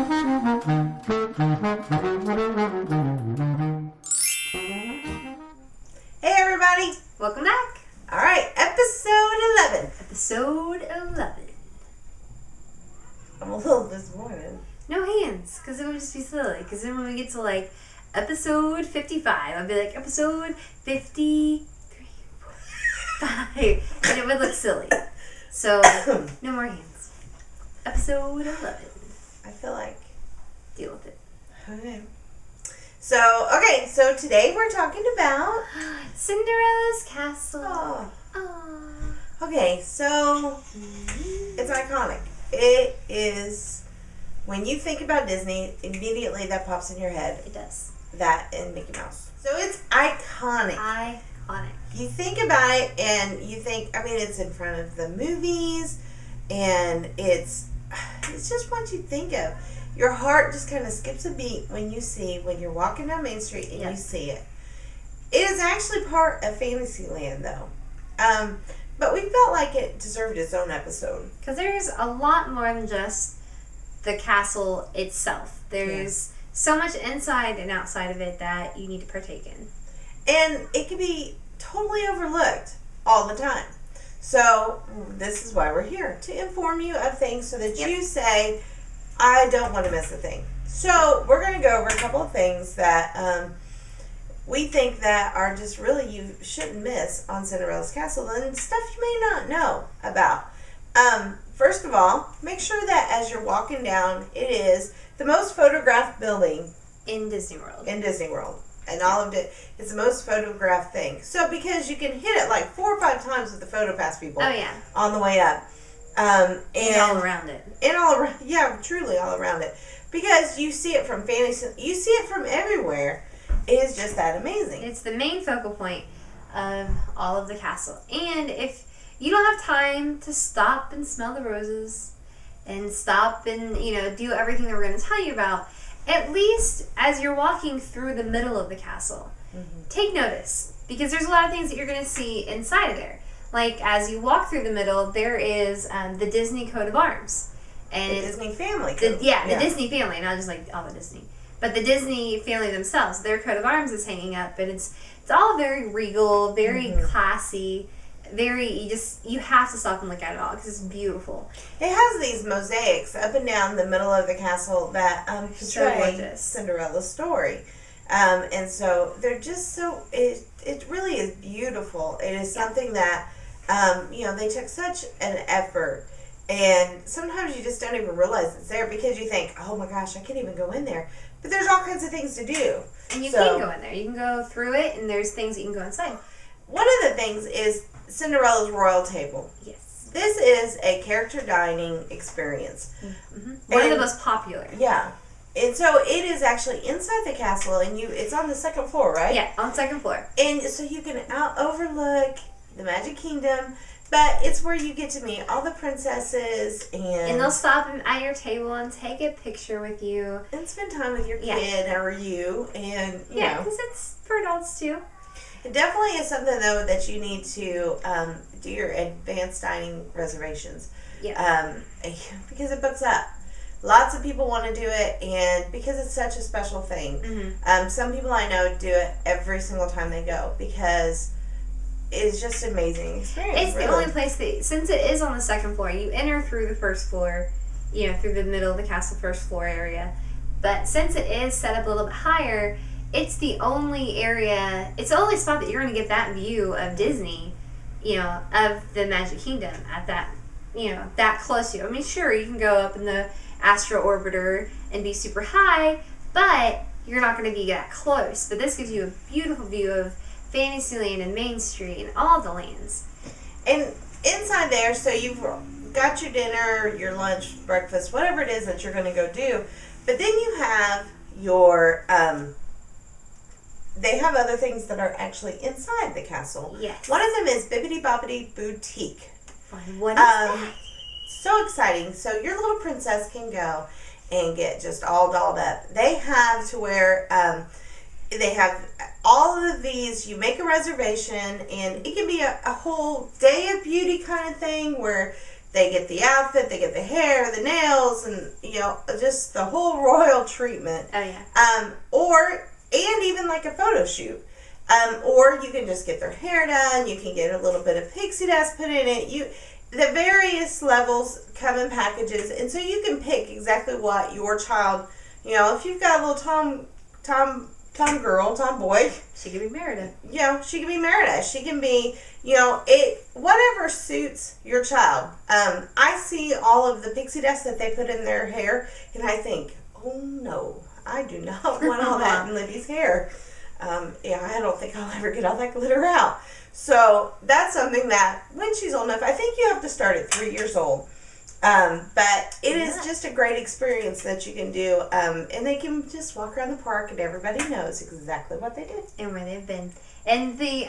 Hey everybody! Welcome back. Alright, episode 11. Episode 11. I'm a little disappointed. No hands, because it would just be silly. Because then when we get to like episode 55, I'll be like episode 53, 5, and it would look silly. So, no more hands. Episode 11. I feel like... Deal with it. Okay. So today we're talking about... Cinderella's Castle. Oh. Aww. Okay, so it's iconic. It is... When you think about Disney, immediately that pops in your head. It does. That and Mickey Mouse. So it's iconic. Iconic. You think about it and you think, I mean, it's in front of the movies and it's just what you think of. Your heart just kind of skips a beat when you're walking down Main Street and you see it. It is actually part of Fantasyland though. But we felt like it deserved its own episode. Because there's a lot more than just the castle itself. There's so much inside and outside of it that you need to partake in. And it can be totally overlooked all the time. So this is why we're here, to inform you of things so that you say, I don't want to miss a thing. So we're going to go over a couple of things that we think that are just really you shouldn't miss on Cinderella's Castle and stuff you may not know about. First of all, make sure that as you're walking down, it is the most photographed building in Disney World. And all of it is the most photographed thing. So because you can hit it like 4 or 5 times with the PhotoPass people. Oh yeah. On the way up. And all around it. And all around, yeah, truly all around it. Because you see it from fantasy, you see it from everywhere. It is just that amazing. It's the main focal point of all of the castle. And if you don't have time to stop and smell the roses and stop and, do everything that we're going to tell you about, at least as you're walking through the middle of the castle, take notice. Because there's a lot of things that you're going to see inside of there. Like, as you walk through the middle, there is the Disney coat of arms. And the Disney family. The Disney family, not just like all the Disney. But the Disney family themselves, their coat of arms is hanging up. And it's all very regal, very classy. You have to stop and look at it all because it's beautiful. It has these mosaics up and down the middle of the castle that portray Cinderella's story. And so they're just so, it really is beautiful. It is something that, they took such an effort. And sometimes you just don't even realize it's there because you think, oh my gosh, I can't even go in there. But there's all kinds of things to do. And you can go in there. You can go through it and there's things that you can go inside. One of the things is Cinderella's Royal Table. Yes. This is a character dining experience. One of the most popular. Yeah. And so it is actually inside the castle, and it's on the second floor, right? Yeah, on the second floor. And so you can overlook the Magic Kingdom, but it's where you get to meet all the princesses, and they'll stop at your table and take a picture with you. And spend time with your kid or you, and you know. Because it's for adults too. It definitely is something, though, that you need to do your advanced dining reservations. Yeah. Because it books up. Lots of people want to do it, and because it's such a special thing. Some people I know do it every single time they go because it's just an amazing experience. It's the only place that, since it is on the second floor, you enter through the first floor, through the middle of the castle first floor area. But since it is set up a little bit higher, it's the only area, it's the only spot that you're going to get that view of Disney, of the Magic Kingdom at that, that close to you. I mean, sure, you can go up in the Astro Orbiter and be super high, but you're not going to be that close. But this gives you a beautiful view of Fantasyland and Main Street and all the lands. And inside there, so you've got your dinner, your lunch, breakfast, whatever it is that you're going to go do. But then you have your... they have other things that are actually inside the castle. Yes. One of them is Bibbidi Bobbidi Boutique. What is that? So exciting. So your little princess can go and get just all dolled up. They have to where they have all of these. You make a reservation, and it can be a whole day of beauty kind of thing where They get the outfit, they get the hair, the nails, and, just the whole royal treatment. Oh, yeah. And even like a photo shoot. Or you can just get their hair done. You can get a little bit of pixie dust put in it. The various levels come in packages, and so you can pick exactly what your child, if you've got a little tomboy. She can be Merida. She can be Merida. She can be, whatever suits your child. I see all of the pixie dust that they put in their hair, and I think, oh no, I do not want all that in Libby's hair. I don't think I'll ever get all that glitter out. So that's something that when she's old enough, I think you have to start at 3 years old. But it is just a great experience that you can do. And they can just walk around the park and everybody knows exactly what they did. And where they've been. And the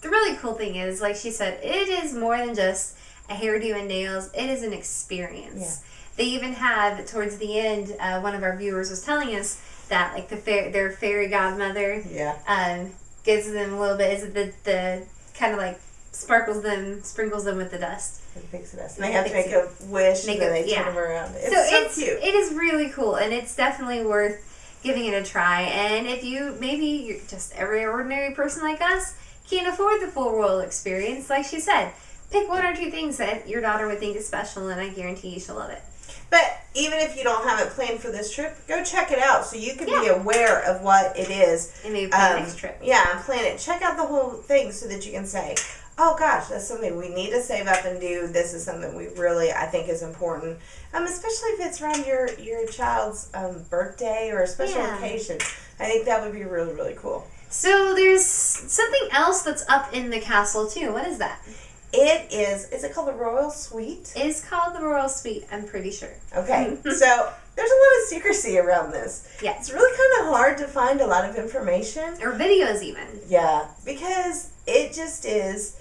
really cool thing is, like she said, it is more than just a hairdo and nails. It is an experience. Yeah. They even had, towards the end, one of our viewers was telling us that, like, their fairy godmother gives them a little bit, is it the kind of like sprinkles them with the dust. Pixie dust. And they have to make a wish and then they turn them around. It's so cute. It is really cool, and it's definitely worth giving it a try. And if you're just every ordinary person like us, can't afford the full royal experience, like she said, pick one or two things that your daughter would think is special, and I guarantee you she'll love it. But even if you don't have it planned for this trip, go check it out so you can be aware of what it is. And maybe plan the next trip. Yeah, and plan it. Check out the whole thing so that you can say, oh gosh, that's something we need to save up and do. This is something I think is important. Especially if it's around your child's birthday or a special occasion. I think that would be really, really cool. So there's something else that's up in the castle too. What is that? Is it called the Royal Suite? It is called the Royal Suite, I'm pretty sure. Okay, so there's a lot of secrecy around this. Yeah. It's really kind of hard to find a lot of information. Or videos even. Yeah, because it just is,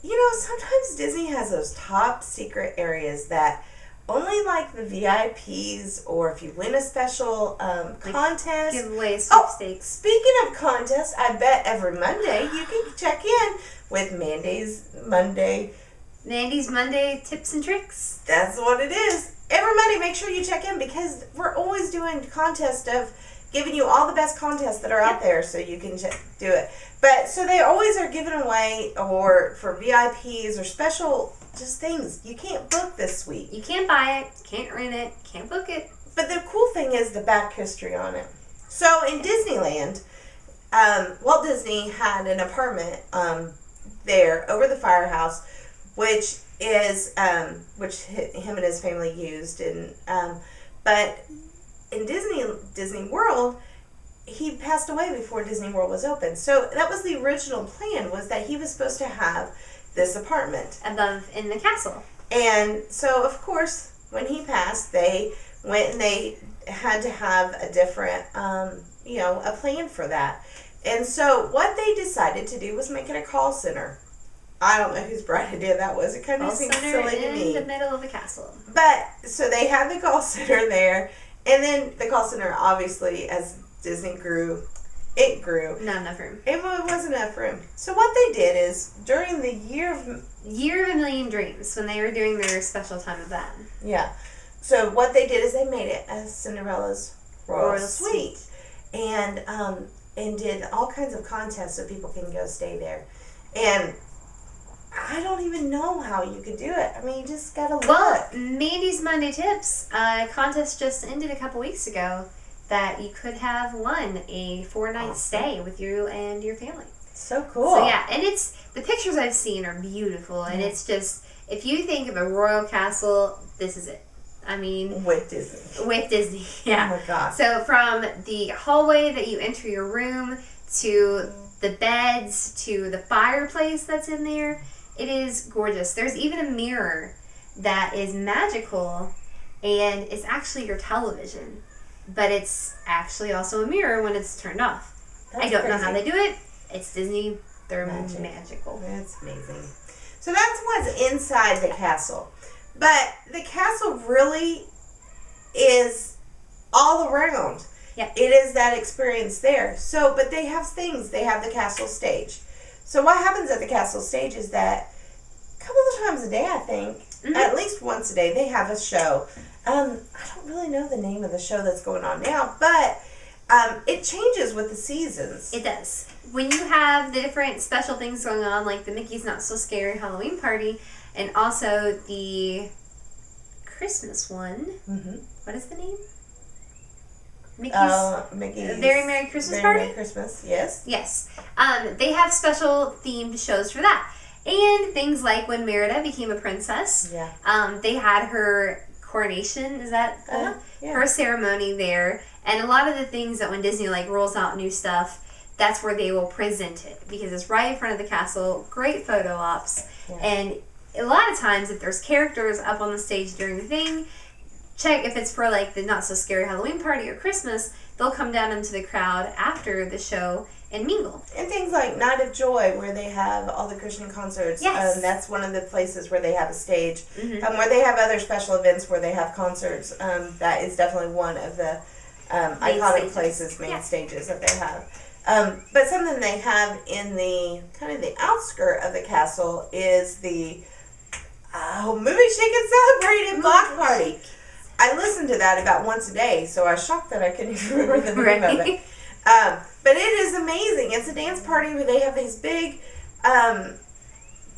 sometimes Disney has those top secret areas that only like the VIPs, or if you win a special contest. Giveaway, sweepstakes. Speaking of contests, I bet every Monday you can check in with Mandy's Monday tips and tricks. That's what it is. Every Monday, make sure you check in because we're always doing contests of giving you all the best contests that are out there so you can do it. But so they always are giving away, or for VIPs or special just things. You can't book this suite. You can't buy it, can't rent it, can't book it. But the cool thing is the back history on it. So in Disneyland, Walt Disney had an apartment there over the firehouse, which him and his family used, but in Disney World, he passed away before Disney World was open. So that was the original plan, was that he was supposed to have this apartment above in the castle. And so of course when he passed, they went and they had to have a different a plan for that. And so what they decided to do was make it a call center. I don't know whose bright idea that was. It kind of seems silly to me. In the middle of the castle. But, so they had the call center there. And then the call center, obviously, as Disney grew, it grew. Not enough room. It wasn't enough room. So what they did is, during the Year of a Million Dreams, when they were doing their special time of that. Yeah. So what they did is they made it a Cinderella's Royal Suite. And did all kinds of contests so people can go stay there. And I don't even know how you could do it. I mean, you just gotta look. Well, Mandy's Monday Tips contest just ended a couple weeks ago that you could have won a 4-night stay with you and your family. So cool. So yeah, and the pictures I've seen are beautiful, and it's just, if you think of a royal castle, this is it. I mean, with Disney, yeah. Oh my gosh. So from the hallway that you enter your room to the beds to the fireplace that's in there, it is gorgeous. There's even a mirror that is magical, and it's actually your television, but it's actually also a mirror when it's turned off. I don't know how they do it. It's Disney. They're magical. That's amazing. So that's what's inside the castle. But the castle really is all around. Yeah. It is that experience there. So, but they have things. They have the castle stage. So what happens at the castle stage is that a couple of times a day, I think, at least once a day, they have a show. I don't really know the name of the show that's going on now, but it changes with the seasons. It does. When you have the different special things going on, like the Mickey's Not So Scary Halloween Party, and also the Christmas one. Mm-hmm. What is the name? Mickey's Very Merry Christmas Party? Merry Christmas, yes. Yes. They have special themed shows for that. And things like when Merida became a princess. Yeah. They had her coronation, is that her ceremony there. And a lot of the things that when Disney rolls out new stuff, that's where they will present it. Because it's right in front of the castle, great photo ops. Yeah. And a lot of times if there's characters up on the stage during the thing, check if it's for the Not So Scary Halloween Party or Christmas, they'll come down into the crowd after the show and mingle. And things like Night of Joy, where they have all the Christian concerts. Yes. That's one of the places where they have a stage. Mm-hmm. Where they have other special events where they have concerts. That is definitely one of the iconic places, main stages that they have. But something they have in the kind of the outskirt of the castle is the Movie Shake and Celebrate Block Party. I listen to that about once a day, so I was shocked that I couldn't even remember the name of it. But it is amazing. It's a dance party where they have these big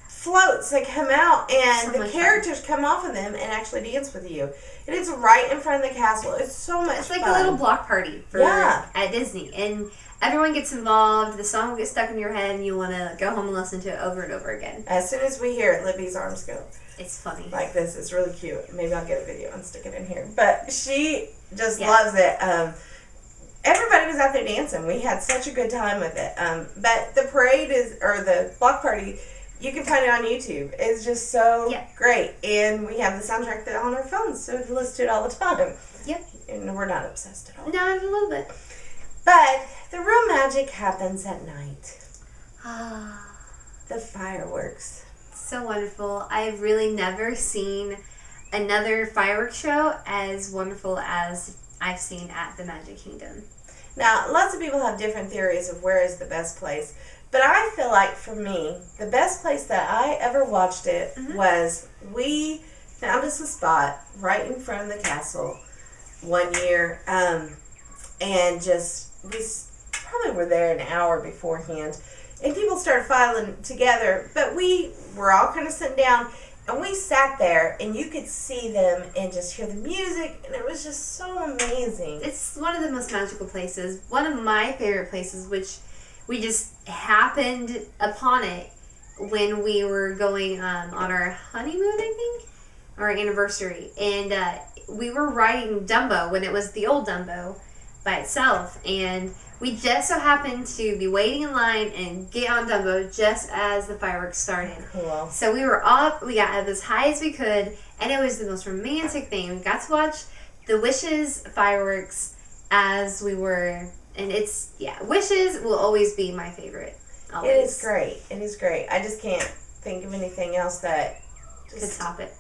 floats that come out, and the characters come off of them and actually dance with you. And it's right in front of the castle. It's so much fun. It's a little block party at Disney. And everyone gets involved. The song will get stuck in your head, and you want to go home and listen to it over and over again. As soon as we hear it, Libby's arms go. It's funny. Like this. It's really cute. Maybe I'll get a video and stick it in here. But she just loves it. Everybody was out there dancing. We had such a good time with it. But the parade or the block party, you can find it on YouTube. It's just so great. And we have the soundtrack on our phones, so we listen to it all the time. Yep. And we're not obsessed at all. Not a little bit. But the real magic happens at night. The fireworks. So wonderful. I've really never seen another fireworks show as wonderful as I've seen at the Magic Kingdom. Now, lots of people have different theories of where is the best place. But I feel like, for me, the best place that I ever watched it was we found us a spot right in front of the castle one year. And we probably were there an hour beforehand. And people started filing together. But we were all kind of sitting down. And we sat there, and you could see them and just hear the music, and it was just so amazing. It's one of the most magical places. One of my favorite places, which we just happened upon it when we were going on our honeymoon, I think, our anniversary. And we were riding Dumbo when it was the old Dumbo by itself, and we just so happened to be waiting in line and get on Dumbo just as the fireworks started. Cool. So we were up, we got up as high as we could, and it was the most romantic thing. We got to watch the Wishes fireworks as we were, and Wishes will always be my favorite. Always. It is great. It is great. I just can't think of anything else that could top it.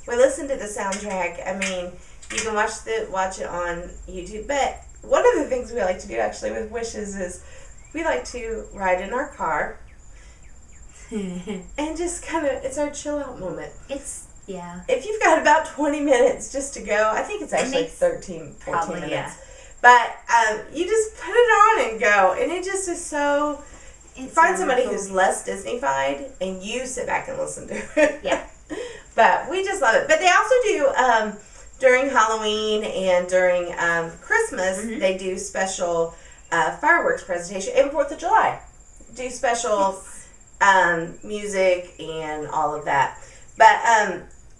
We listened to the soundtrack. I mean, you can watch it on YouTube, but one of the things we like to do actually with Wishes is we like to ride in our car and just kind of, it's our chill out moment. If you've got about 20 minutes just to go, I think it's actually 13, 14 minutes. Yeah. But you just put it on and go, and it just is so, find somebody who's less Disney-fied and you sit back and listen to it. Yeah. But we just love it. But they also do, during Halloween and during Christmas, they do special fireworks presentation. And 4th of July, do special music and all of that. But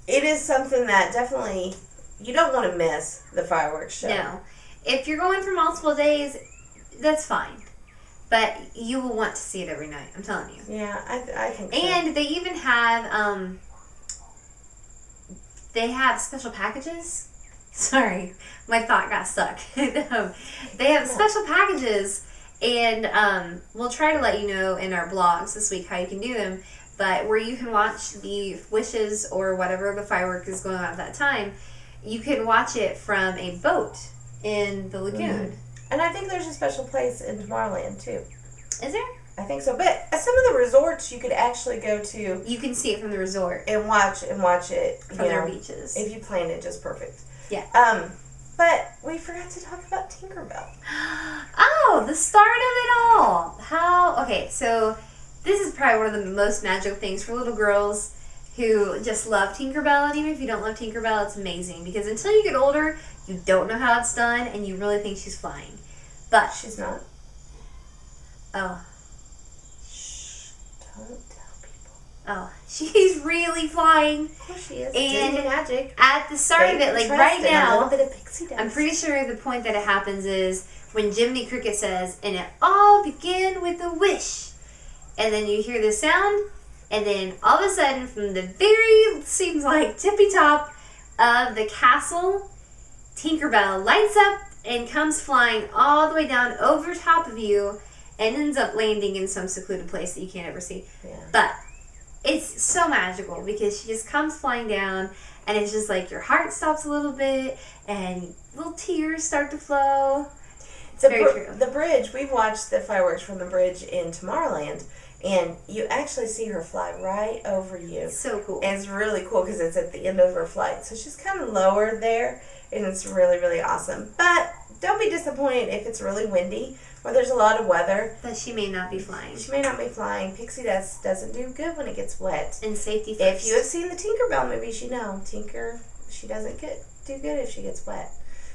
it is something that definitely, you don't want to miss the fireworks show. No. If you're going for multiple days, that's fine. But you will want to see it every night, I'm telling you. Yeah, I think so. And they even have... They have special packages. Sorry, my thought got stuck. They have special packages, and we'll try to let you know in our blogs this week how you can do them. But where you can watch the Wishes or whatever the firework is going on at that time, you can watch it from a boat in the lagoon. And I think there's a special place in Tomorrowland, too. Is there? I think so. But some of the resorts you could actually go to. You can see it from the resort and watch it from their beaches if you planned it just perfect. Yeah. But we forgot to talk about Tinkerbell. Oh, the start of it all. Okay, so this is probably one of the most magical things for little girls who just love Tinkerbell. And even if you don't love Tinkerbell, it's amazing. Because until you get older, you don't know how it's done, and you really think she's flying. But she's not. Oh. Shh. Don't tell people. Oh. She's really flying. Of course she is. And Disney magic. At the start of it, like right now, a little bit of pixie dust. I'm pretty sure the point that it happens is when Jiminy Cricket says, and it all began with a wish. And then you hear the sound, and then all of a sudden, from the very, seems like, tippy top of the castle, Tinkerbell lights up and comes flying all the way down over top of you and ends up landing in some secluded place that you can't ever see. Yeah. But it's so magical because she just comes flying down, and it's just like your heart stops a little bit and little tears start to flow. It's very true. The bridge, we've watched the fireworks from the bridge in Tomorrowland, and you actually see her fly right over you. So cool. And it's really cool because it's at the end of her flight. So she's kind of lower there, and it's really, really awesome. But don't be disappointed if it's really windy or there's a lot of weather. That she may not be flying. She may not be flying. Pixie dust doesn't do good when it gets wet. And safety first. If you have seen the Tinkerbell movies, you know Tinker, she doesn't do good if she gets wet.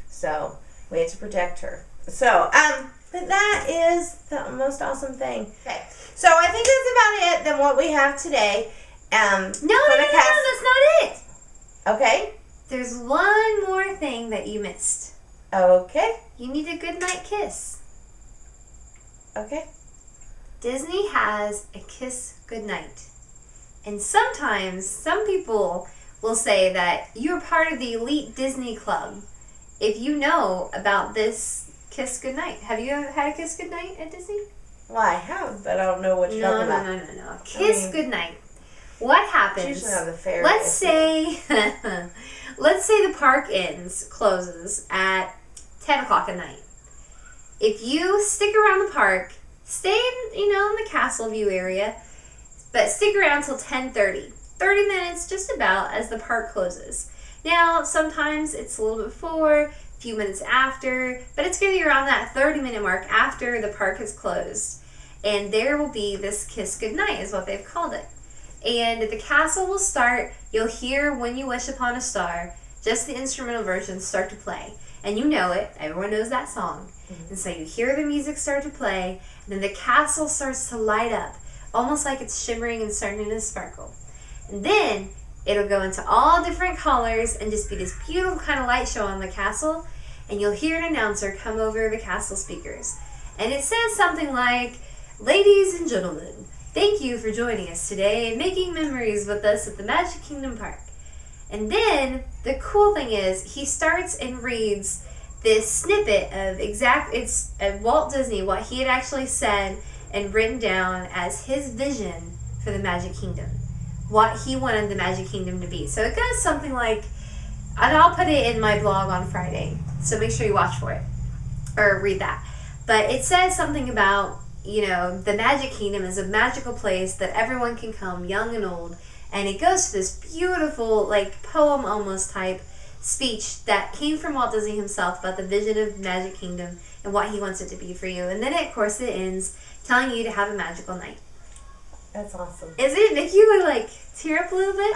So we have to protect her. So, but that is the most awesome thing. Okay. So I think that's about it than what we have today. No, that's not it. Okay. There's one more thing that you missed. Okay. You need a goodnight kiss. Okay. Disney has a kiss goodnight. And sometimes some people will say that you're part of the elite Disney club if you know about this kiss goodnight. Have you ever had a kiss goodnight at Disney? Well, I have, but I don't know what you're talking about. No. Kiss goodnight. What happens? It's usually on the fair. Let's say the park closes at 10 o'clock at night. If you stick around the park, stay in the castle view area, but stick around till 10:30. 30 minutes just about as the park closes. Now, sometimes it's a little bit before, a few minutes after, but it's going to be around that 30-minute mark after the park has closed. And there will be this kiss goodnight is what they've called it. And the castle will start. You'll hear When You Wish Upon a Star, just the instrumental version, start to play. And you know it. Everyone knows that song. Mm-hmm. And so you hear the music start to play, and then the castle starts to light up, almost like it's shimmering and starting to sparkle. And then it'll go into all different colors and just be this beautiful kind of light show on the castle. And you'll hear an announcer come over the castle speakers. And it says something like, "Ladies and gentlemen, thank you for joining us today and making memories with us at the Magic Kingdom Park." And then the cool thing is he starts and reads this snippet of Walt Disney, what he had actually said and written down as his vision for the Magic Kingdom, what he wanted the Magic Kingdom to be. So it goes something like, and I'll put it in my blog on Friday, so make sure you watch for it or read that. But it says something about, the Magic Kingdom is a magical place that everyone can come, young and old. And it goes to this beautiful, poem almost type speech that came from Walt Disney himself about the vision of Magic Kingdom and what he wants it to be for you. And then, of course, it ends telling you to have a magical night. That's awesome. Is it make you, tear up a little bit?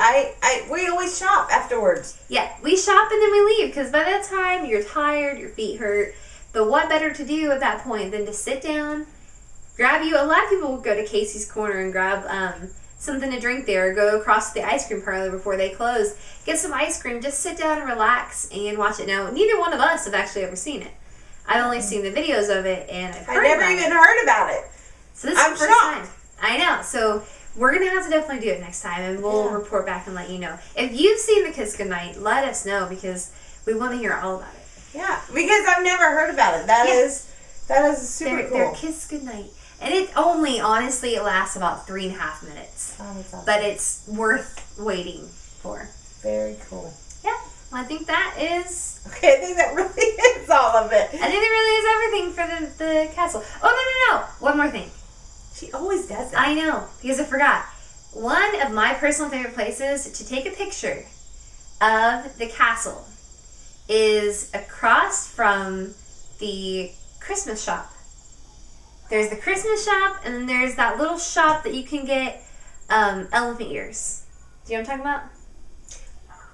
We always shop afterwards. Yeah, we shop and then we leave because by that time you're tired, your feet hurt. But what better to do at that point than to sit down, grab you. A lot of people will go to Casey's Corner and grab something to drink there, or go across to the ice cream parlor before they close, get some ice cream, just sit down and relax and watch it. Now, neither one of us have actually ever seen it. I've only seen the videos of it, and I've heard never even heard about it. So this is the first time. I know. So we're going to have to definitely do it next time, and we'll report back and let you know. If you've seen the Kiss Goodnight, let us know because we want to hear all about it. Yeah, because I've never heard about it. That is super cool. Their Kiss Goodnight. And it only, honestly, it lasts about 3.5 minutes. Oh, that's awesome. But it's worth waiting for. Very cool. Yeah. Well, I think that is... Okay, I think that really is all of it. I think that really is everything for the castle. Oh, no. One more thing. She always does that. I know, because I forgot. One of my personal favorite places to take a picture of the castle is across from the Christmas shop. There's the Christmas shop, and then there's that little shop that you can get elephant ears. Do you know what I'm talking about?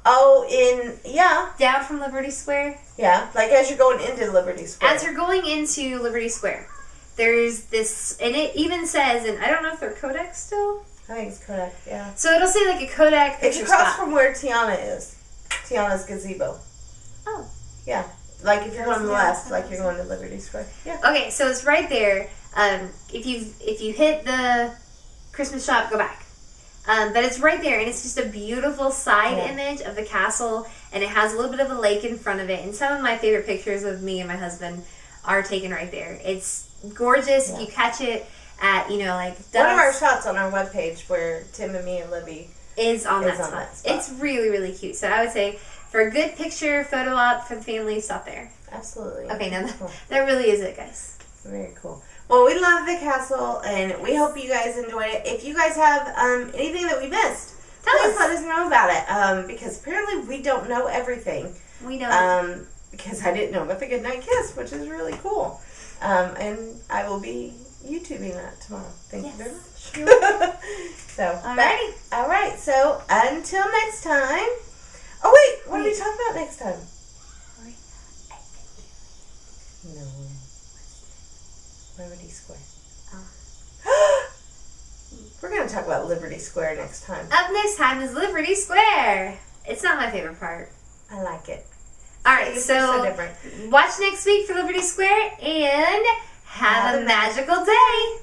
Oh, yeah. Down from Liberty Square? Yeah, like as you're going into Liberty Square. As you're going into Liberty Square, there's this, and it even says, and I don't know if they're Kodak still? I think it's Kodak, yeah. So it'll say like a Kodak picture It's across spot. from where Tiana is. Tiana's gazebo. Oh. Yeah. Like if you're on the left, like you're going to Liberty Square. Yeah. Okay, so it's right there. If you hit the Christmas shop, go back. But it's right there, and it's just a beautiful side image of the castle, and it has a little bit of a lake in front of it. And some of my favorite pictures of me and my husband are taken right there. It's gorgeous. Yeah. You catch it at, like dusk. One of our shots on our webpage where Tim and me and Libby is on that spot. It's really, really cute. So I would say for a good picture, photo op for the family, stop there. Absolutely. Okay, now that really is it, guys. Very cool. Well, we love the castle, and we hope you guys enjoyed it. If you guys have anything that we missed, please let us know about it. Because apparently we don't know everything. We don't. Because I didn't know about the Goodnight Kiss, which is really cool. And I will be YouTubing that tomorrow. Thank you very much. So, alrighty. All right. So until next time. Oh wait, what are we talking about next time? No. Liberty Square. Oh. We're going to talk about Liberty Square next time. Up next time is Liberty Square. It's not my favorite part. I like it. Alright, It's so different. watch next week for Liberty Square and have a magical day.